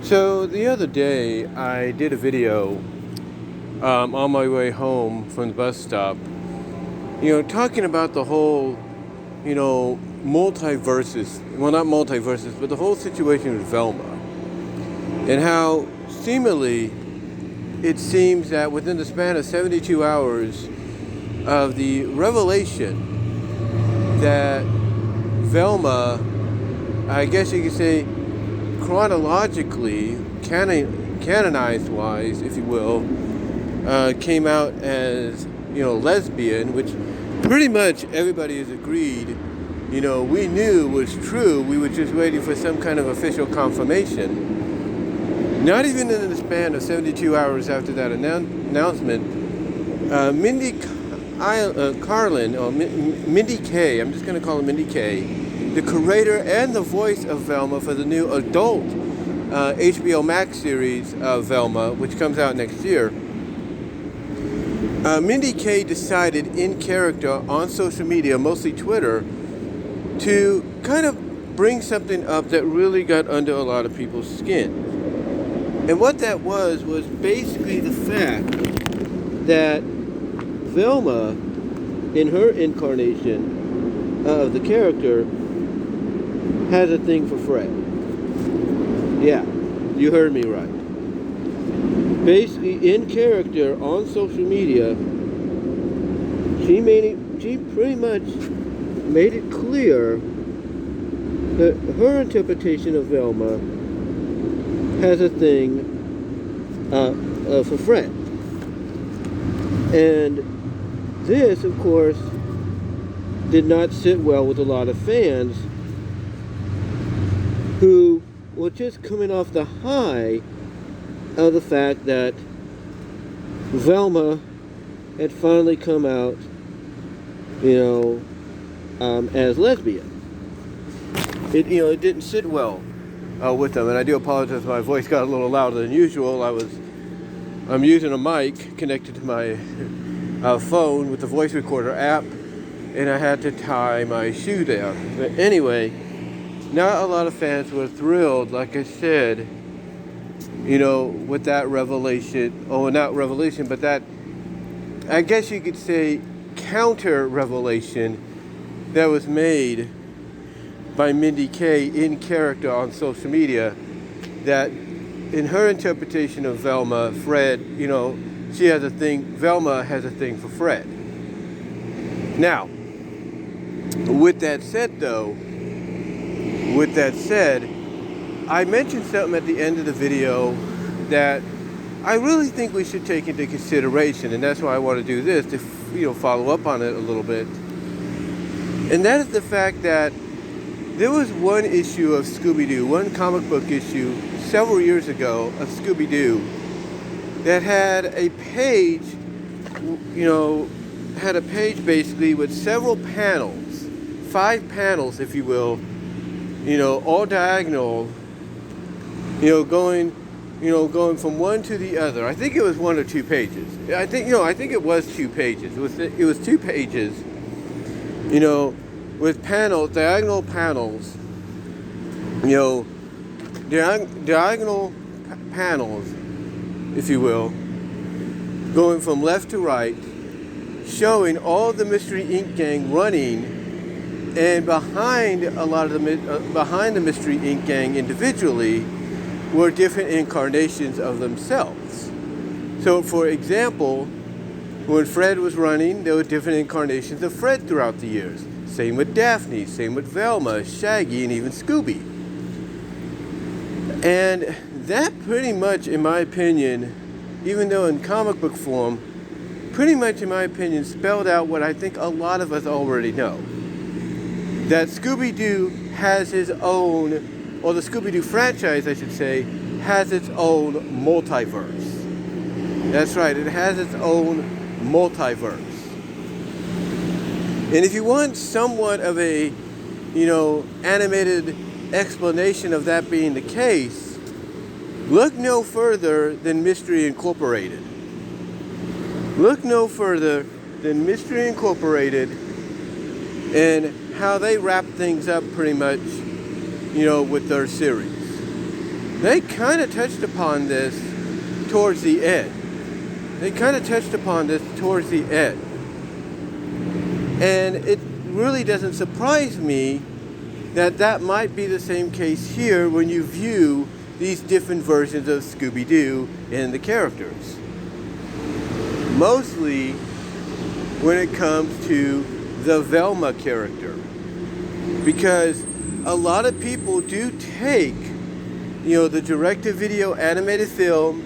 So the other day, I did a video on my way home from the bus stop, talking about the whole, multiverses, well, not multiverses, but the whole situation with Velma, and how seemingly it seems that within the span of 72 hours of the revelation that Velma, I guess you could say, chronologically, canonized-wise, if you will, came out as, lesbian, which pretty much everybody has agreed, we knew was true. We were just waiting for some kind of official confirmation. Not even in the span of 72 hours after that announcement, Mindy Carlin, or Mindy K, I'm just going to call her Mindy K, the creator and the voice of Velma for the new adult HBOMax series of Velma, which comes out next year. Mindy K decided in character on social media, mostly Twitter, to kind of bring something up that really got under a lot of people's skin. And what that was basically the fact that Velma, in her incarnation of the character, has a thing for Fred. Yeah, you heard me right. Basically, in character on social media, she pretty much made it clear that her interpretation of Velma has a thing for Fred. And this, of course, did not sit well with a lot of fans who were just coming off the high of the fact that Velma had finally come out, as lesbian. It didn't sit well with them, and I do apologize. My voice got a little louder than usual. I'm using a mic connected to my phone with the voice recorder app, and I had to tie my shoe down. But anyway, not a lot of fans were thrilled, like I said, with that revelation, not revelation, but that, I guess you could say, counter revelation that was made by Mindy K in character on social media, that in her interpretation of Velma, Fred, Velma has a thing for Fred. Now, with that said, I mentioned something at the end of the video that I really think we should take into consideration, and that's why I want to do this, to follow up on it a little bit. And that is the fact that there was one issue of Scooby-Doo, one comic book issue several years ago of Scooby-Doo that had a page, basically with several panels, 5 panels, if you will, all diagonal, going from one to the other. I think it was 1 or 2 pages. I think it was 2 pages. It was 2 pages, with diagonal panels, diagonal panels, if you will, going from left to right, showing all the Mystery Inc. gang running, and behind the Mystery Inc. gang individually were different incarnations of themselves. So, for example, when Fred was running, there were different incarnations of Fred throughout the years. Same with Daphne, same with Velma, Shaggy, and even Scooby. And that pretty much, in my opinion, even though in comic book form, pretty much, in my opinion, spelled out what I think a lot of us already know. That Scooby-Doo has his own, or the Scooby-Doo franchise, I should say, has its own multiverse. That's right, it has its own multiverse. And if you want somewhat of a, animated explanation of that being the case, look no further than Mystery Incorporated. Look no further than Mystery Incorporated and how they wrap things up pretty much, with their series. they kind of touched upon this towards the end. And it really doesn't surprise me that that might be the same case here when you view these different versions of Scooby-Doo and the characters. Mostly when it comes to the VELMA character. Because a lot of people do take, the direct-to-video animated films,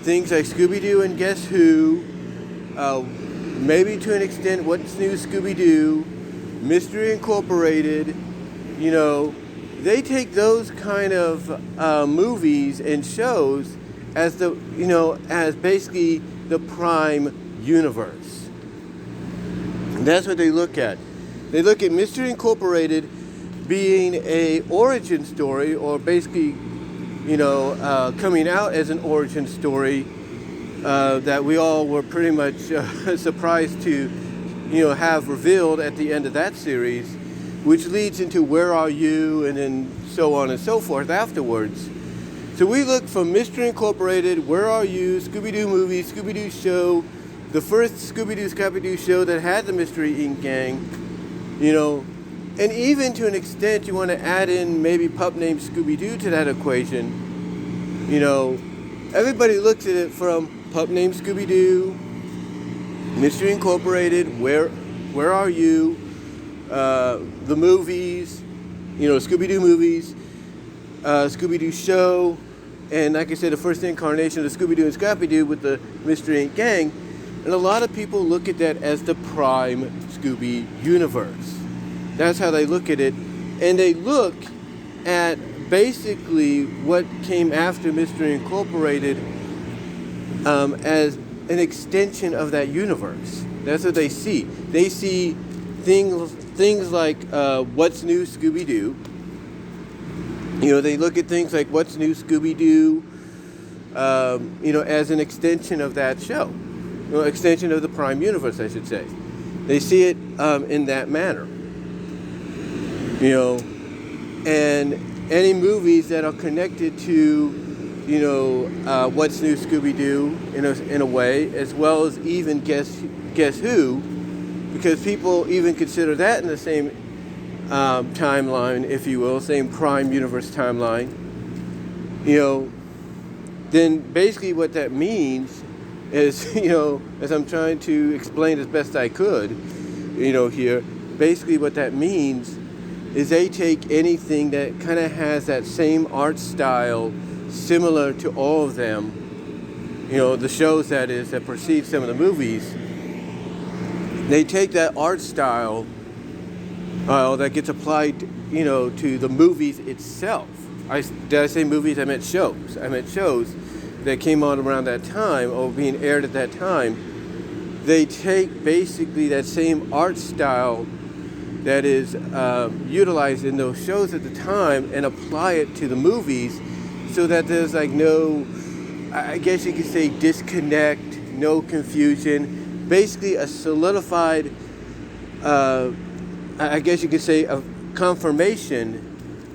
things like Scooby-Doo and Guess Who, maybe to an extent What's New Scooby-Doo, Mystery Incorporated, they take those kind of movies and shows as as basically the prime universe. And that's what they look at. They look at Mystery Incorporated being a origin story, or basically, coming out as an origin story that we all were pretty much surprised to, have revealed at the end of that series, which leads into Where Are You, and then so on and so forth afterwards. So we look from Mystery Incorporated, Where Are You, Scooby-Doo movie, Scooby-Doo show, the first Scooby-Doo Scrappy-Doo show that had the Mystery Inc. gang, and even to an extent you want to add in maybe Pup Named Scooby-Doo to that equation. Everybody looks at it from Pup Named Scooby-Doo, Mystery Incorporated, Where Are You, the movies, Scooby-Doo movies, Scooby-Doo show, and like I said, the first incarnation of Scooby-Doo and Scrappy-Doo with the Mystery Inc. gang. And a lot of people look at that as the prime Scooby universe. That's how they look at it. And they look at basically what came after Mystery Incorporated as an extension of that universe. That's what they see. They see things like What's New Scooby-Doo. They look at things like What's New Scooby-Doo, as an extension of that show. Extension of the prime universe, I should say. They see it in that manner. And any movies that are connected to, What's New Scooby-Doo in a way, as well as even Guess Who, because people even consider that in the same timeline, if you will, same prime universe timeline. Then basically what that means is, as I'm trying to explain as best I could, here, basically what that means is they take anything that kind of has that same art style, similar to all of them, the shows that precede some of the movies. They take that art style that gets applied, to the movies itself. Did I say movies? I meant shows. I meant shows that came on around that time or being aired at that time. They take basically that same art style that is utilized in those shows at the time and apply it to the movies, so that there's no, I guess you could say, disconnect, no confusion, basically a solidified, I guess you could say, a confirmation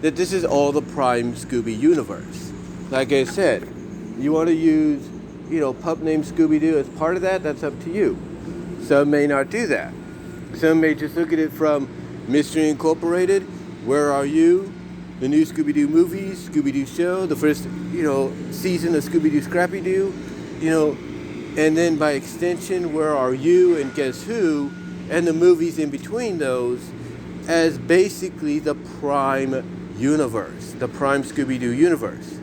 that this is all the prime Scooby universe. Like I said, you want to use, Pup Named Scooby-Doo as part of that, that's up to you. Some may not do that. Some may just look at it from Mystery Incorporated, Where Are You, the new Scooby-Doo movies, Scooby-Doo show, the first, season of Scooby-Doo Scrappy-Doo, and then by extension, Where Are You and Guess Who, and the movies in between those, as basically the prime universe, the prime Scooby-Doo universe.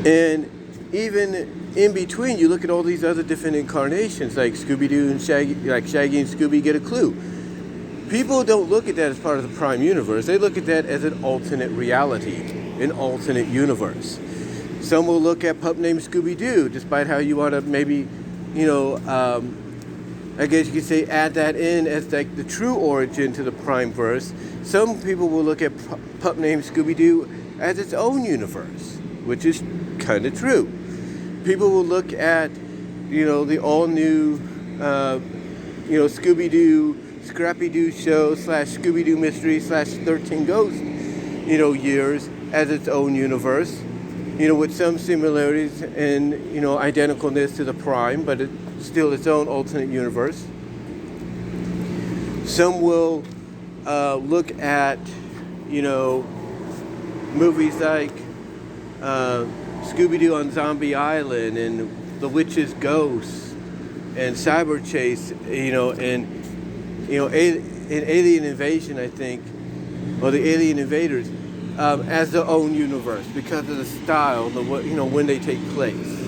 And even in between, you look at all these other different incarnations, like Scooby-Doo and Shaggy, like Shaggy and Scooby Get a Clue. People don't look at that as part of the prime universe. They look at that as an alternate reality, an alternate universe. Some will look at Pup Named Scooby-Doo, despite how you want to maybe, I guess you could say add that in as like the true origin to the prime verse. Some people will look at Pup Named Scooby-Doo as its own universe, which is kind of true. People will look at, the all-new, Scooby-Doo, Scrappy-Doo show / Scooby-Doo mystery / 13 Ghosts, years as its own universe, with some similarities and, identicalness to the Prime, but it's still its own alternate universe. Some will look at, movies like Scooby-Doo on Zombie Island and The Witch's Ghost and Cyber Chase, and Alien Invasion, I think, or the Alien Invaders, as their own universe because of the style, when they take place.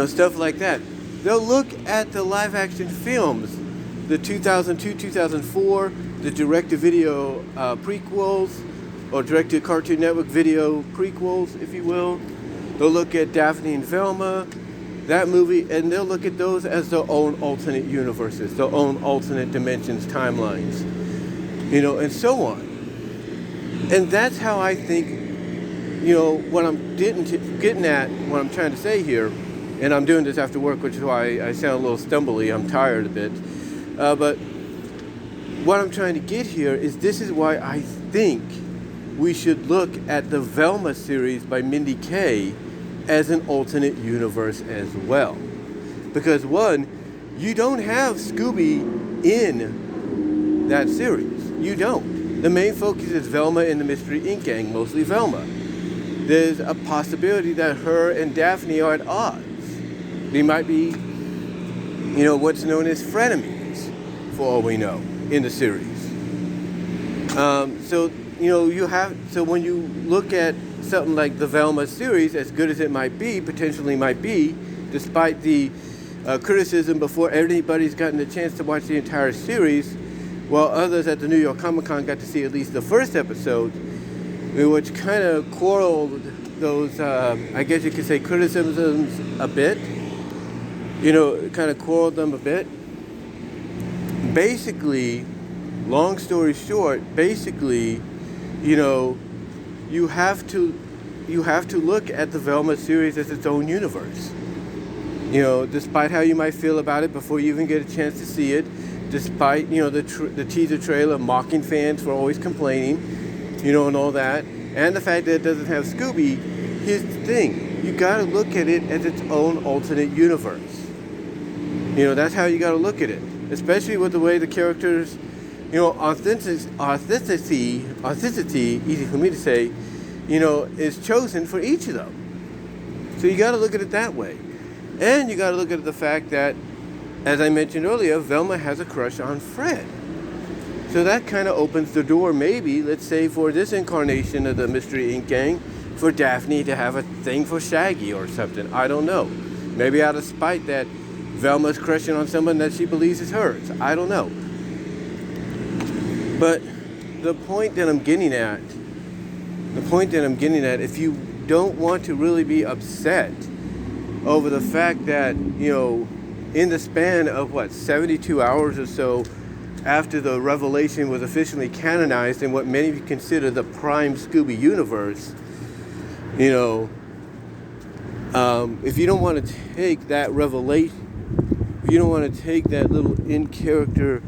Stuff like that. They'll look at the live-action films, the 2002, 2004, the direct-to-video prequels, or direct-to-Cartoon Network video prequels, if you will. They'll look at Daphne and Velma, that movie, and they'll look at those as their own alternate universes, their own alternate dimensions, timelines, and so on. And that's how I think, what I'm getting at, what I'm trying to say here, and I'm doing this after work, which is why I sound a little stumbly, I'm tired a bit, but what I'm trying to get here is this is why I think we should look at the VELMA series by Mindy Kaye as an alternate universe as well. Because one, you don't have Scooby in that series. You don't. The main focus is Velma and the Mystery Inc. Gang, mostly Velma. There's a possibility that her and Daphne are at odds. They might be, what's known as frenemies, for all we know, in the series. So when you look at something like the Velma series, as good as it might be, potentially might be, despite the criticism before anybody's gotten a chance to watch the entire series, while others at the New York Comic Con got to see at least the first episode, which kind of quarreled those, I guess you could say, criticisms a bit. Kind of quarreled them a bit. Basically, long story short, you have to look at the Velma series as its own universe. Despite how you might feel about it before you even get a chance to see it, despite the teaser trailer mocking fans for always complaining, and all that, and the fact that it doesn't have Scooby. Here's the thing: you got to look at it as its own alternate universe. That's how you got to look at it, especially with the way the characters. Authenticity, easy for me to say, is chosen for each of them. So you got to look at it that way. And you got to look at the fact that, as I mentioned earlier, Velma has a crush on Fred. So that kind of opens the door, maybe, let's say, for this incarnation of the Mystery Inc. Gang, for Daphne to have a thing for Shaggy or something. I don't know. Maybe out of spite that Velma's crushing on someone that she believes is hers. I don't know. But the point that I'm getting at, if you don't want to really be upset over the fact that, in the span of 72 hours or so after the revelation was officially canonized in what many consider the prime Scooby universe, if you don't want to take that revelation, if you don't want to take that little in-character,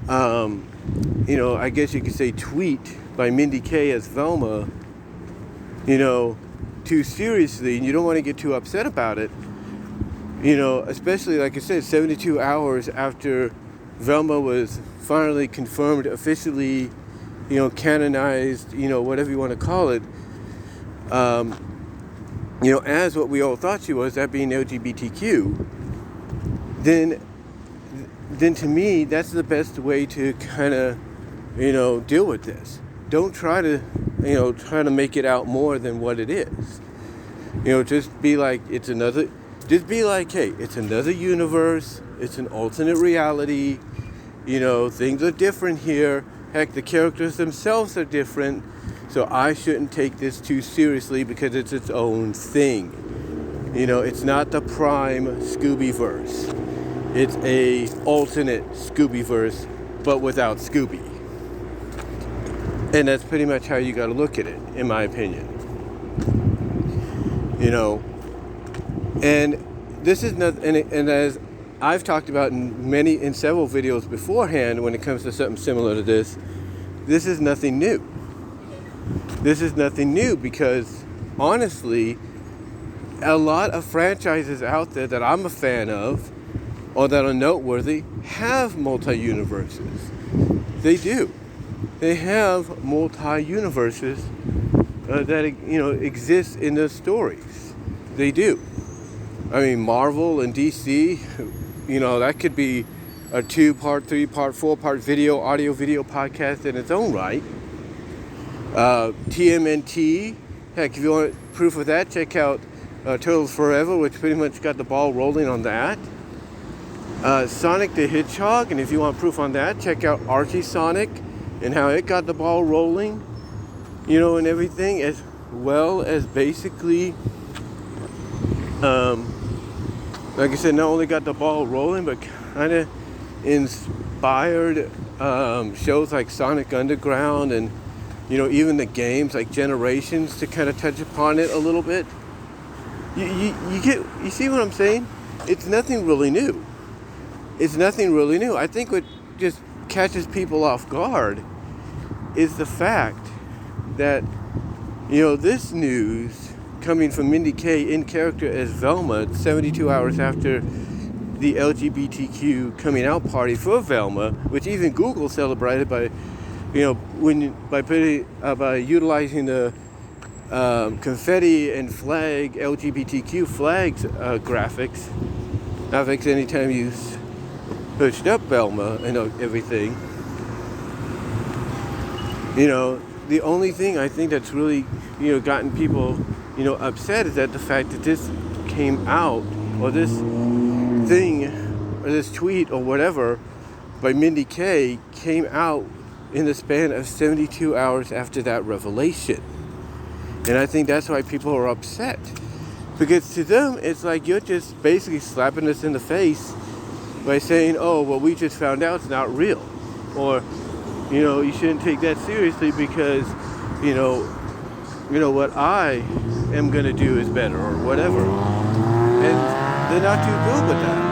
I guess you could say tweet by Mindy Kaye as Velma, too seriously, and you don't want to get too upset about it, especially, like I said, 72 hours after Velma was finally confirmed, officially, canonized, whatever you want to call it, as what we all thought she was, that being LGBTQ, then to me, that's the best way to kind of, deal with this. Don't try to make it out more than what it is. Just be like, hey, it's another universe, it's an alternate reality, things are different here. Heck, the characters themselves are different, so I shouldn't take this too seriously because it's its own thing. It's not the prime Scooby-verse. It's a alternate Scooby-verse, but without Scooby. And that's pretty much how you got to look at it, in my opinion. And this is not, and as I've talked about in several videos beforehand, when it comes to something similar to this is nothing new. this is nothing new, because honestly, a lot of franchises out there that I'm a fan of or that are noteworthy have multi-universes. They do. They have multi-universes that exist in their stories. They do. I mean, Marvel and DC, that could be a 2-part, 3-part, 4-part audio-video podcast in its own right. TMNT, heck, if you want proof of that, check out Turtles Forever, which pretty much got the ball rolling on that. Sonic the Hedgehog, and if you want proof on that, check out Archie Sonic and how it got the ball rolling, and everything, as well as basically, like I said, not only got the ball rolling, but kind of inspired shows like Sonic Underground and, even the games like Generations to kind of touch upon it a little bit. You see what I'm saying? It's nothing really new. It's nothing really new. I think what just catches people off guard is the fact that, this news coming from Mindy Kaling in character as Velma 72 hours after the LGBTQ coming out party for Velma, which even Google celebrated by utilizing the confetti and flag LGBTQ flags graphics anytime you pushed up Velma and everything. The only thing I think that's really gotten people upset is that the fact that this came out, or this thing, or this tweet or whatever by Mindy Kaling came out in the span of 72 hours after that revelation. And I think that's why people are upset, because to them it's like you're just basically slapping us in the face by saying, oh, well, we just found out it's not real, or you shouldn't take that seriously because what I am going to do is better, or whatever. And they're not too thrilled with that.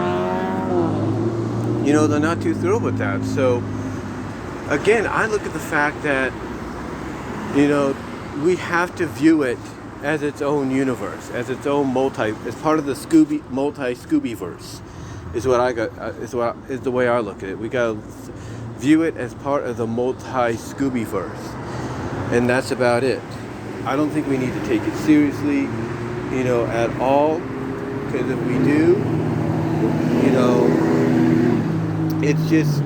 They're not too thrilled with that. So again, I look at the fact that we have to view it as its own universe, as its own as part of the Scooby-verse, is the way I look at it. We gotta view it as part of the multi-Scooby-verse, and that's about it. I don't think we need to take it seriously, at all, because if we do, it's just,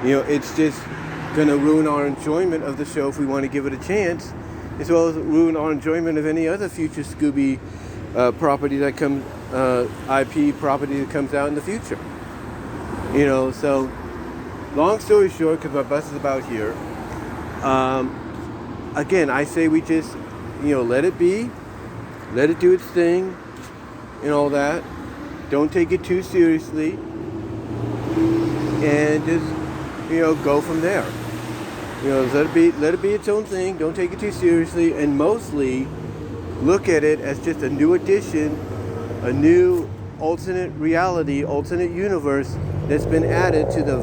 it's just going to ruin our enjoyment of the show if we want to give it a chance, as well as ruin our enjoyment of any other future Scooby property that comes, IP property that comes out in the future. So long story short, because my bus is about here, again, I say we just, let it be, let it do its thing, and all that. Don't take it too seriously, and just, go from there. Let it be its own thing. Don't take it too seriously, and mostly look at it as just a new addition, a new alternate reality, alternate universe that's been added to the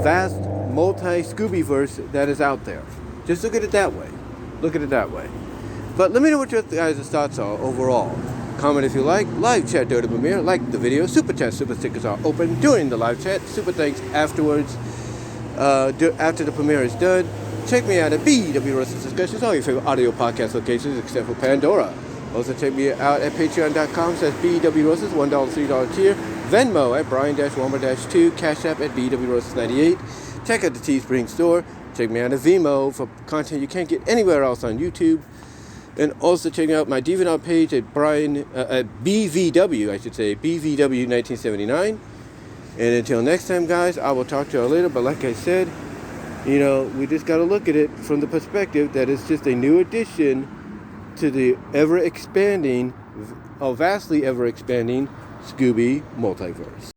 vast multi-Scooby-verse that is out there. Just look at it that way. But let me know what your guys' thoughts are overall. Comment if you like. Live chat during the premiere. Like the video. Super chat, super stickers are open during the live chat. Super thanks afterwards. After the premiere is done. Check me out at BW Roasters Discussions, all your favorite audio podcast locations except for Pandora. Also check me out at patreon.com/BW Roasters, $1, $3 tier. Venmo at Brian-Walmer-2. Cash App at BW Roasters 98. Check out the Teespring store. Check me out at VENMO for content you can't get anywhere else on YouTube. And also check out my DeviantArt page at BVW, BVW 1979. And until next time, guys, I will talk to you all later. But like I said, we just got to look at it from the perspective that it's just a new addition to the vastly ever-expanding Scooby multiverse.